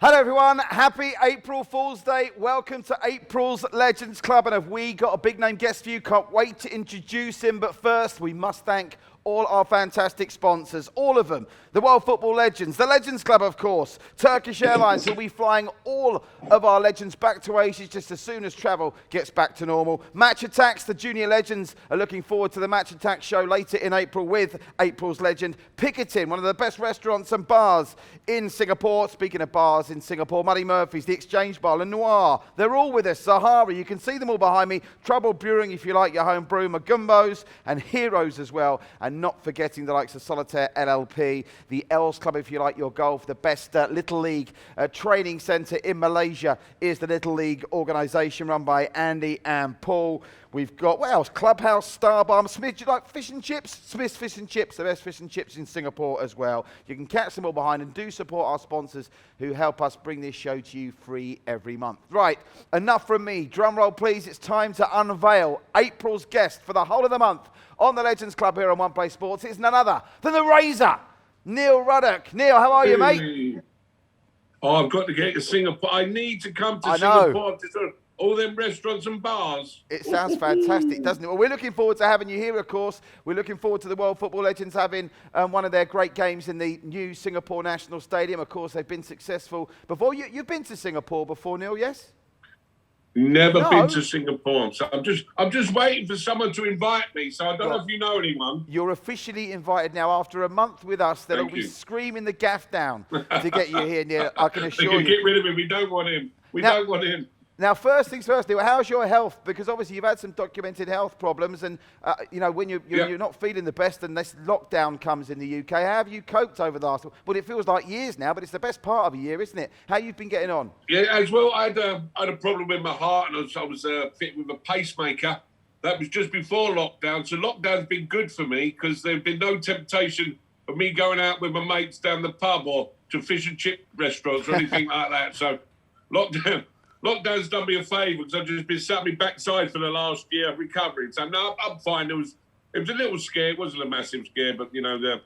Hello everyone, happy April Fool's Day. Welcome to April's Legends Club, and have we got a big name guest for you? Can't wait to introduce him, but first we must thank all our fantastic sponsors, all of them. The World Football Legends, the Legends Club of course, Turkish Airlines will be flying all of our legends back to Asia just as soon as travel gets back to normal. Match Attacks, the Junior Legends are looking forward to the Match Attacks show later in April with April's Legend. Picketing, one of the best restaurants and bars in Singapore. Speaking of bars in Singapore, Muddy Murphy's, the Exchange Bar, Le Noir, they're all with us. Sahara, you can see them all behind me. Trouble Brewing if you like your home brew, Magumbos and Heroes as well. And not forgetting the likes of Solitaire LLP, the Els Club if you like your golf, the best Little League training centre in Malaysia is the Little League organisation run by Andy and Paul. We've got, what else? Clubhouse, Star Bar, Smith, do you like fish and chips? Smith's Fish and Chips, the best fish and chips in Singapore as well. You can catch them all behind, and do support our sponsors who help us bring this show to you free every month. Right, enough from me. Drum roll please, it's time to unveil April's guest for the whole of the month on the Legends Club here on One Play Sports. It's none other than the Razor, Neil Ruddock. Neil, how are you, mate? Oh, I've got to get to Singapore. I need to come to Singapore to all them restaurants and bars. It sounds fantastic, doesn't it? Well, we're looking forward to having you here, of course. We're looking forward to the World Football Legends having one of their great games in the new Singapore National Stadium. Of course, they've been successful before. You've been to Singapore before, Neil, yes? Never been to Singapore, so I'm just waiting for someone to invite me. So I don't know if you know anyone. You're officially invited now. After a month with us, they'll be screaming the gaff down to get you here, Neil. I can assure you. They can get rid of him. We don't want him. We don't want him. Now, first things first, Neil, how's your health? Because obviously you've had some documented health problems, and you know when you're not feeling the best, and this lockdown comes in the UK. How have you coped over the last? Well, it feels like years now, but it's the best part of a year, isn't it? How you've been getting on? Yeah, as well. I had a problem with my heart, and I was fit with a pacemaker. That was just before lockdown. So lockdown's been good for me because there's been no temptation of me going out with my mates down the pub or to fish and chip restaurants or anything like that. So Lockdown's done me a favour because I've just been sat on my backside for the last year recovering. So no, I'm fine. It was a little scare. It wasn't a massive scare, but you know the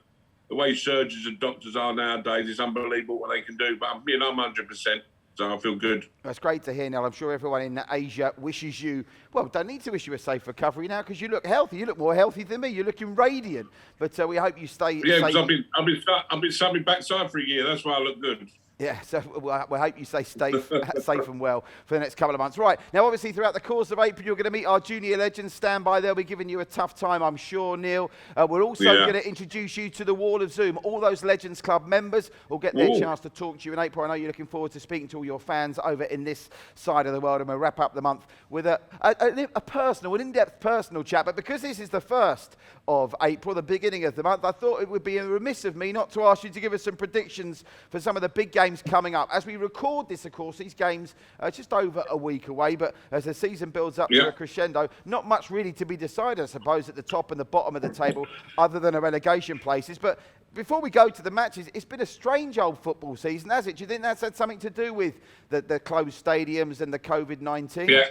way surgeons and doctors are nowadays, it's unbelievable what they can do. But I'm 100%, so I feel good. That's great to hear, Neil. I'm sure everyone in Asia wishes you, well, don't need to wish you a safe recovery now because you look healthy. You look more healthy than me. You're looking radiant. But we hope you stay. Yeah, because I've been sat on my backside for a year. That's why I look good. Yeah, so we hope you stay safe and well for the next couple of months. Right, now obviously throughout the course of April, you're going to meet our junior legends. Stand by, they'll be giving you a tough time, I'm sure, Neil. We're also going to introduce you to the Wall of Zoom. All those Legends Club members will get their chance to talk to you in April. I know you're looking forward to speaking to all your fans over in this side of the world, and we'll wrap up the month with an in-depth personal chat. But because this is the 1st of April, the beginning of the month, I thought it would be remiss of me not to ask you to give us some predictions for some of the big games coming up. As we record this, of course, these games are just over a week away, but as the season builds up to a crescendo, not much really to be decided, I suppose, at the top and the bottom of the table, other than a relegation places. But before we go to the matches, it's been a strange old football season, has it? Do you think that's had something to do with the closed stadiums and the COVID-19? Yeah.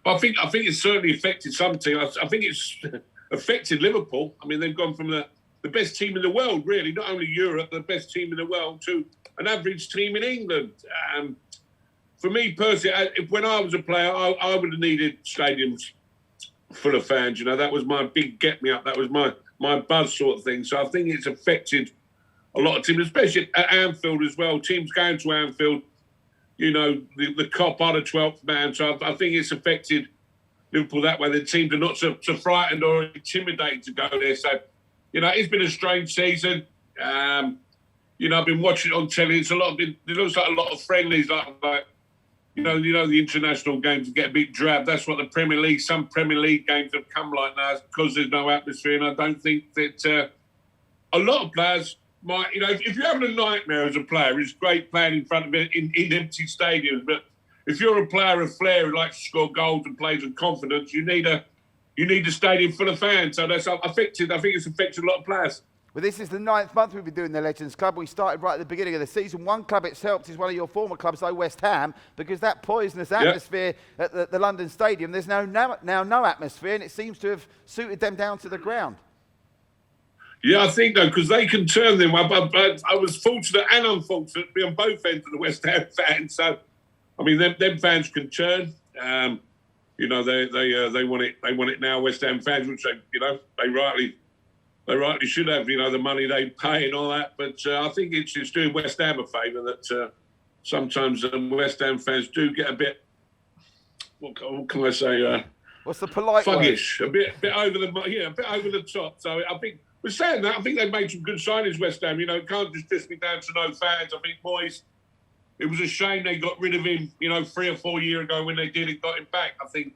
Well, I think it's certainly affected some teams. I think it's affected Liverpool. I mean, they've gone from the best team in the world, really, not only Europe, the best team in the world, to an average team in England. For me personally, when I was a player, I would have needed stadiums full of fans. You know, that was my big get-me-up. That was my buzz sort of thing. So I think it's affected a lot of teams, especially at Anfield as well. Teams going to Anfield, you know, the cop are the 12th man. So I think it's affected Liverpool that way. The teams are not so frightened or intimidated to go there. So, you know, it's been a strange season. You know, I've been watching it on telly. It looks like a lot of friendlies, like you know, the international games get a bit drab. That's what some Premier League games have come like now because there's no atmosphere. And I don't think that a lot of players might, you know, if you're having a nightmare as a player, it's great playing in front of it in empty stadiums. But if you're a player of flair who likes to score goals and plays with confidence, you need a stadium full of fans. So that's affected. I think it's affected a lot of players. Well, this is the 9th month we've been doing the Legends Club. We started right at the beginning of the season. One club it's helped is one of your former clubs, though, West Ham, because that poisonous atmosphere at the London Stadium, there's now no atmosphere, and it seems to have suited them down to the ground. Yeah, I think though, because they can turn them. I was fortunate and unfortunate to be on both ends of the West Ham fans. So, I mean, them fans can turn. You know, they want it. They want it now. West Ham fans, which they rightly should have. You know, the money they pay and all that. But I think it's doing West Ham a favour that sometimes West Ham fans do get a bit. What can I say? What's the polite fuggish, word? a bit over the top. So I think. But saying that, I think they've made some good signings, West Ham. You know, it can't just be down to no fans. I think, boys, it was a shame they got rid of him, 3 or 4 years ago when they did and got him back. I think,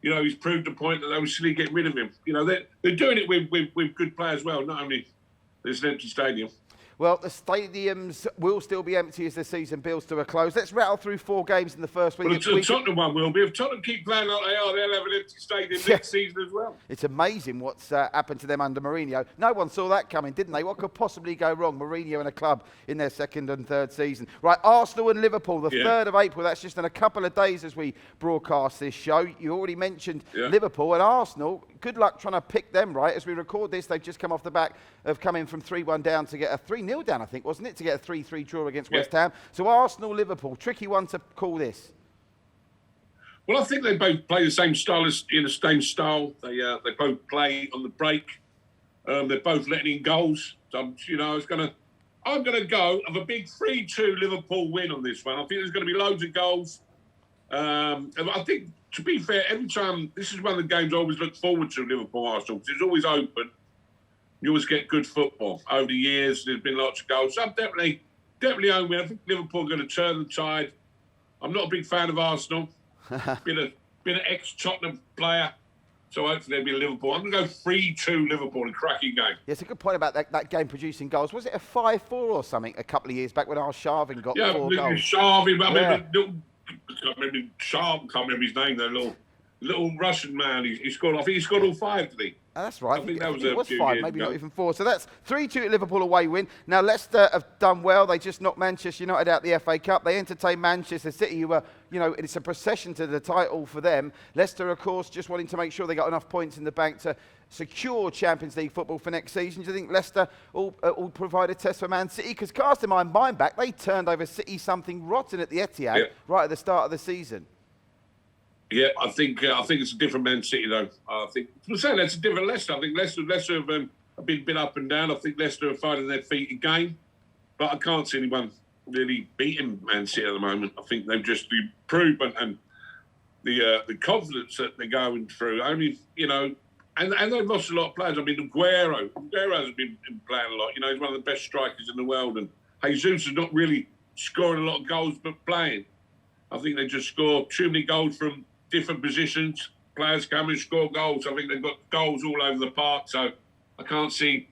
he's proved the point that they were silly getting rid of him. You know, they're doing it with good players as well, not only there's an empty stadium. Well, the stadiums will still be empty as the season builds to a close. Let's rattle through 4 games in the first week. Well, the Tottenham one will be. If Tottenham keep playing like they are, they'll have an empty stadium next season as well. It's amazing what's happened to them under Mourinho. No one saw that coming, didn't they? What could possibly go wrong? Mourinho and a club in their 2nd and 3rd season. Right, Arsenal and Liverpool, the 3rd of April. That's just in a couple of days as we broadcast this show. You already mentioned Liverpool and Arsenal. Good luck trying to pick them right. As we record this, they've just come off the back of coming from 3-1 down to get a 3-0 down, I think, wasn't it? To get a 3-3 draw against West Ham. So Arsenal, Liverpool, tricky one to call this. Well, I think they both play the same style in the same style. They both play on the break. They're both letting in goals. So I'm gonna go of a big 3-2 Liverpool win on this one. I think there's going to be loads of goals. I think, to be fair, every time this is one of the games I always look forward to, Liverpool Arsenal, because it's always open. You always get good football. Over the years, there's been lots of goals. So I'm definitely home with. I think Liverpool are going to turn the tide. I'm not a big fan of Arsenal. been an ex-Tottenham player, so hopefully they'll be Liverpool. I'm going to go 3-2 Liverpool, a cracking game. Yeah, it's a good point about that game producing goals. Was it a 5-4 or something a couple of years back when Arshavin got 4 goals? Yeah, Sharvin. I can't remember his name, though. Little Russian man. He scored. I think he scored all 5, did he? Oh, that's right. I think that was it was 5, maybe ago. Not even 4. So that's 3-2 at Liverpool away win. Now Leicester have done well. They just knocked Manchester United out the FA Cup. They entertained Manchester City, who were, it's a procession to the title for them. Leicester, of course, just wanting to make sure they got enough points in the bank to secure Champions League football for next season. Do you think Leicester will provide a test for Man City? Because casting my mind back, they turned over City something rotten at the Etihad right at the start of the season. Yeah, I think it's a different Man City though. I think I'm saying that's a different Leicester. I think Leicester have been a bit up and down. I think Leicester are finding their feet again, but I can't see anyone really beating Man City at the moment. I think they've just improved and the confidence that they're going through. Only and they've lost a lot of players. I mean, Aguero's been playing a lot. He's one of the best strikers in the world, and Jesus is not really scoring a lot of goals, but playing. I think they just score too many goals from different positions. Players come and score goals. I think they've got goals all over the park. So I can't see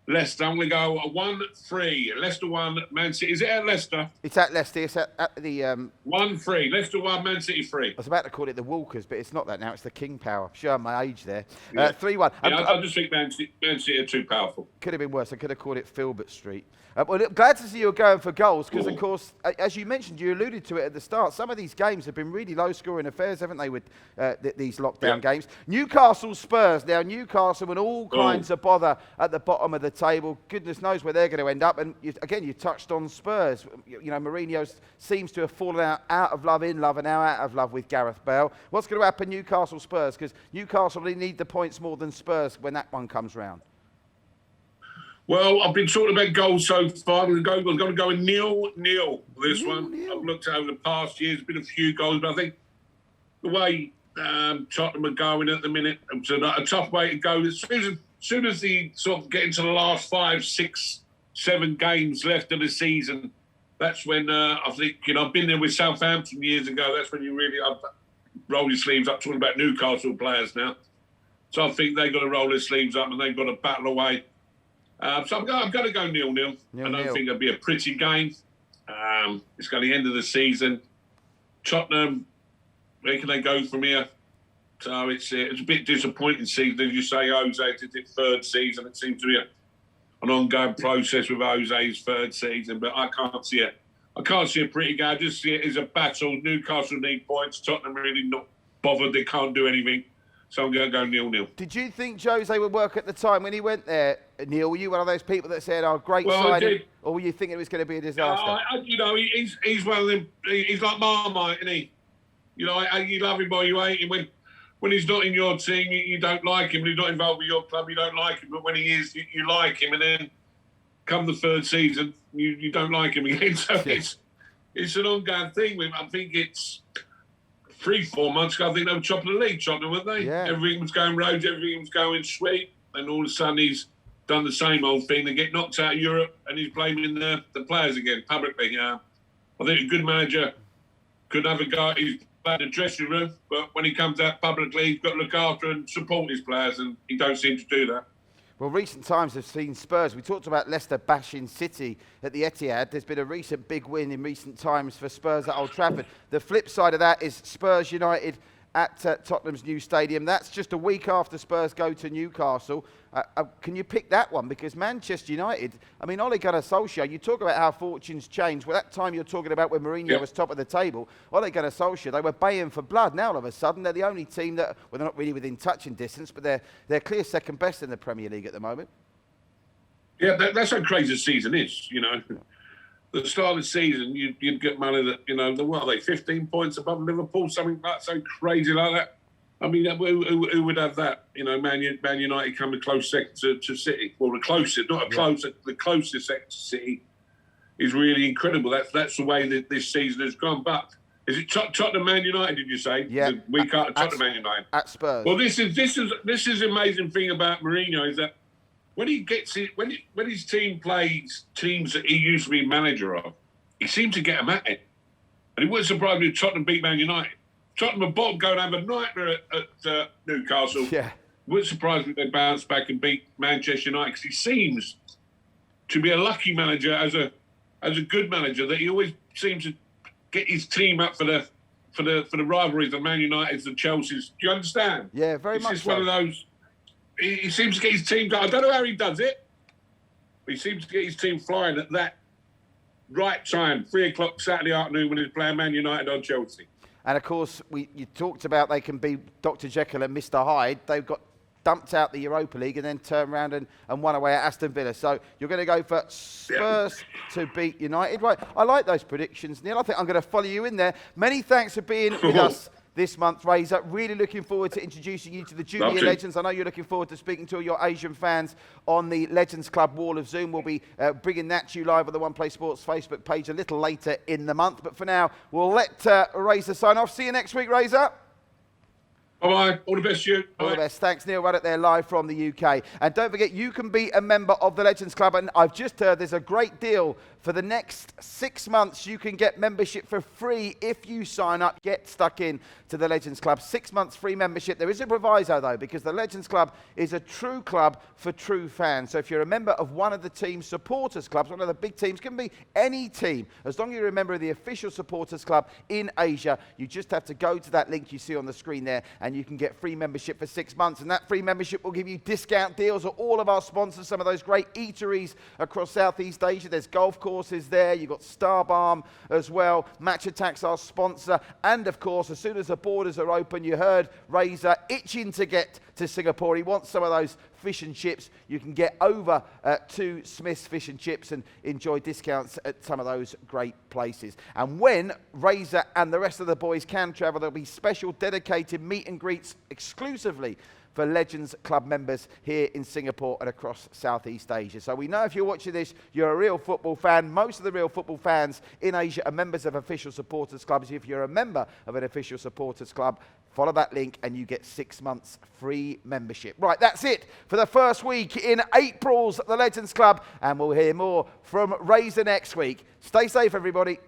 Leicester. I'm going to go 1-3. Leicester 1, Man City. Is it at Leicester? It's at Leicester. It's at the... 1-3. Leicester 1, Man City 3. I was about to call it the Walkers, but it's not that now. It's the King Power. I'm showing my age there. 3-1. I just think Man City are too powerful. Could have been worse. I could have called it Filbert Street. Well, glad to see you're going for goals because, of course, as you mentioned, you alluded to it at the start, some of these games have been really low-scoring affairs, haven't they, with these lockdown games? Newcastle Spurs. Now, Newcastle and all kinds of bother at the bottom of the table. Goodness knows where they're going to end up. And, again, you touched on Spurs. Mourinho seems to have fallen out of love, in love, and now out of love with Gareth Bale. What's going to happen Newcastle Spurs? Because Newcastle really need the points more than Spurs when that one comes round. Well, I've been talking about goals so far. I'm going to go 0-0 this one. I've looked over the past years, been a few goals, but I think the way Tottenham are going at the minute, it's a tough way to go. As soon as they sort of get into the last 5, 6, 7 games left of the season, that's when I think, I've been there with Southampton years ago. That's when you really roll your sleeves up, talking about Newcastle players now. So I think they've got to roll their sleeves up and they've got to battle away. So I'm going to go 0-0. I don't think it'll be a pretty game. It's going to be the end of the season. Tottenham, where can they go from here? So it's a bit disappointing season. As you say, Jose, it's his 3rd season. It seems to be an ongoing process with Jose's 3rd season, but I can't see it. I can't see a pretty game. I just see it as a battle. Newcastle need points. Tottenham really not bothered. They can't do anything. So I'm going to go 0-0. Did you think Jose would work at the time when he went there, Neil? Were you one of those people that said, "Oh, great signing," or were you thinking it was going to be a disaster? He's one of them. He's like Marmite, isn't he? You love him or you hate him. When he's not in your team, you don't like him. When he's not involved with your club, you don't like him. But when he is, you like him. And then come the third season, you don't like him again. So it's an ongoing thing with him. I think it's 3-4 months ago, I think they were top of the league, Tottenham, weren't they? Yeah. Everything was going roads, everything was going sweet. And all of a sudden he's done the same old thing. They get knocked out of Europe and he's blaming the players again, publicly. I think a good manager could have a guy who's bad in the dressing room, but when he comes out publicly, he's got to look after and support his players, and he don't seem to do that. Well, recent times have seen Spurs. We talked about Leicester bashing City at the Etihad. There's been a recent big win in recent times for Spurs at Old Trafford. The flip side of that is Spurs United at Tottenham's new stadium. That's just a week after Spurs go to Newcastle. Can you pick that one? Because Manchester United, I mean, Ole Gunnar Solskjaer, you talk about how fortunes change. Well, that time you're talking about when Mourinho was top of the table, Ole Gunnar Solskjaer, they were baying for blood. Now, all of a sudden, they're the only team that, well, they're not really within touching distance, but they're clear second best in the Premier League at the moment. Yeah, that's how crazy the season is, The start of the season, you'd get money that, what are they, 15 points above Liverpool, something like so crazy like that. I mean, who would have that? Man United coming close second to City. Well, the closest, not a close, the closest second to City is really incredible. That's the way that this season has gone. But is it Tottenham Man United? Did you say? Yeah. The week after Tottenham Man United at Spurs. Well, this is the amazing thing about Mourinho is that when he gets it, when his team plays teams that he used to be manager of, he seems to get them at it. And it wouldn't surprise me if Tottenham beat Man United. Tottenham and Bob go and have a nightmare at Newcastle. Yeah. Wouldn't surprise me if they bounce back and beat Manchester United, because he seems to be a lucky manager as a good manager, that he always seems to get his team up for the rivalries of Man United and Chelsea's. Do you understand? Yeah, very much. It's just one of those. He seems to get his team going. I don't know how he does it, but he seems to get his team flying at that right time, 3:00 Saturday afternoon when he's playing Man United on Chelsea. And of course, you talked about they can be Dr. Jekyll and Mr. Hyde. They've got dumped out the Europa League and then turned around and won away at Aston Villa. So you're going to go for Spurs to beat United. Right, I like those predictions, Neil. I think I'm going to follow you in there. Many thanks for being with us this month, Razor. Really looking forward to introducing you to the Junior Legends. I know you're looking forward to speaking to your Asian fans on the Legends Club Wall of Zoom. We'll be bringing that to you live on the One Play Sports Facebook page a little later in the month. But for now, we'll let Razor sign off. See you next week, Razor. Bye-bye. All the best to you. All the best. Thanks, Neil Ruddock there live from the UK. And don't forget, you can be a member of the Legends Club. And I've just heard there's a great deal for the next 6 months. You can get membership for free if you sign up. Get stuck in to the Legends Club. 6 months free membership. There is a proviso, though, because the Legends Club is a true club for true fans. So if you're a member of one of the team's supporters clubs, one of the big teams, can be any team, as long as you're a member of the official supporters club in Asia, you just have to go to that link you see on the screen there, and you can get free membership for 6 months. And that free membership will give you discount deals at all of our sponsors, some of those great eateries across Southeast Asia. There's golf courses there. You've got Star Balm as well. Match Attack's our sponsor. And of course, as soon as the borders are open, you heard Razor itching to get to Singapore. He wants some of those fish and chips. You can get over to Smith's Fish and Chips and enjoy discounts at some of those great places. And when Razor and the rest of the boys can travel, there'll be special dedicated meet and greets exclusively for Legends Club members here in Singapore and across Southeast Asia. So we know if you're watching this, you're a real football fan. Most of the real football fans in Asia are members of official supporters clubs. If you're a member of an official supporters club, follow that link and you get 6 months free membership. Right, that's it for the first week in April's The Legends Club, and we'll hear more from Razor next week. Stay safe, everybody.